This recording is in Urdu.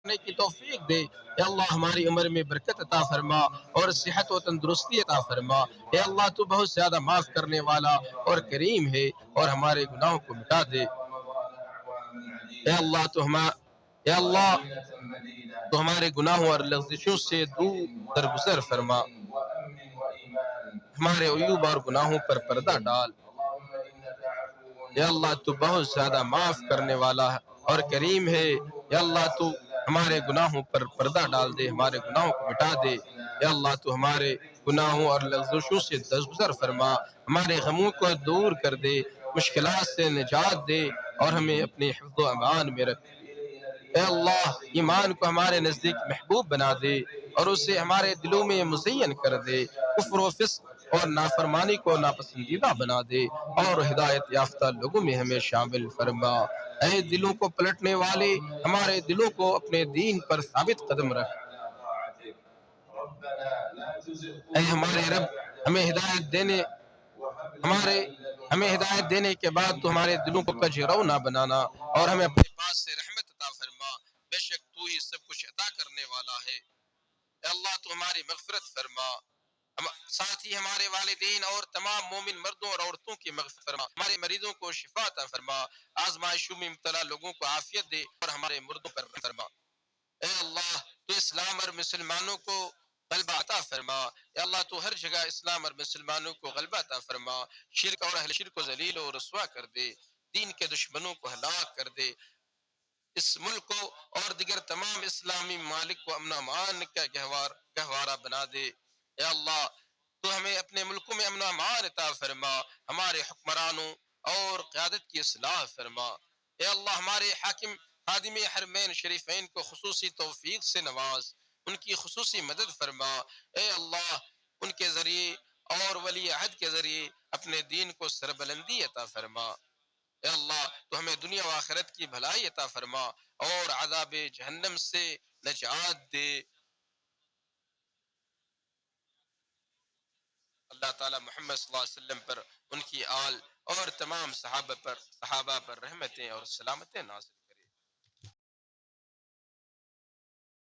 رکھنے کی توفیق دے۔ اے اللہ ہماری عمر میں برکت عطا فرما اور صحت و تندرستی عطا فرما۔ اے اللہ تو بہت زیادہ معاف کرنے والا اور کریم ہے، اور ہمارے گناہوں کو مٹا دے۔ اے اللہ تو ہمارے گناہوں اور لغزشوں سے دور درگزر فرما، ہمارے عیوب اور گناہوں پر پردہ ڈال۔ یا اللہ تو بہت زیادہ معاف کرنے والا ہے اور کریم ہے۔ یا اللہ تو ہمارے گناہوں پر پردہ ڈال دے، ہمارے گناہوں کو مٹا دے۔ یا اللہ تو ہمارے گناہوں اور لغزشوں سے درگزر فرما، ہمارے غموں کو دور کر دے، مشکلات سے نجات دے، اور ہمیں اپنے حفظ و امان میں رکھ۔ اے اللہ ایمان کو ہمارے نزدیک محبوب بنا دے، اور اسے ہمارے دلوں میں مزین کر دے۔ کفر و فسق اور نافرمانی کو ناپسندیدہ بنا دے، اور ہدایت یافتہ لوگوں میں ہمیں شامل فرما۔ اے دلوں کو پلٹنے والے، ہمارے دلوں کو اپنے دین پر ثابت قدم رکھ۔ اے ہمارے رب، ہمیں ہدایت دینے کے بعد تو ہمارے دلوں کو کجرو نہ بنانا، اور ہمیں اپنے پاس سے رحمت عطا فرما۔ بے شک تو ہی سب کچھ عطا کرنے والا ہے۔ اے اللہ تو ہماری مغفرت فرما، ساتھ ہی ہمارے والدین اور تمام مومن مردوں اور عورتوں کی مغفرت فرما، ہمارے مریضوں کو شفا عطا فرما، آزمائشوں میں مبتلا لوگوں کو عافیت دے، اور ہمارے مردوں پر رحم فرما۔ اے اللہ تو اسلام اور مسلمانوں کو غلبہ عطا فرما۔ اے اللہ تو ہر جگہ اسلام اور مسلمانوں کو غلبہ عطا فرما، شرک اور اہل شرک کو ذلیل و رسوا کر دے، دین کے دشمنوں کو ہلاک کر دے، اس ملک کو اور دیگر تمام اسلامی ممالک کو امن و امان کا گہوارہ بنا دے۔ اے اللہ تو ہمیں اپنے ملکوں میں امن و امان عطا فرما، ہمارے حکمرانوں اور قیادت کی اصلاح فرما۔ اے اللہ ہمارے حاکم خادم حرمین شریفین کو خصوصی توفیق سے نواز، ان کی خصوصی مدد فرما۔ اے اللہ ان کے ذریعے اور ولی عہد کے ذریعے اپنے دین کو سربلندی عطا فرما۔ اے اللہ تو ہمیں دنیا و آخرت کی بھلائی عطا فرما، اور عذاب جہنم سے نجات دے۔ اللہ تعالی محمد صلی اللہ علیہ وسلم پر، ان کی آل اور تمام صحابہ پر رحمتیں اور سلامتیں نازل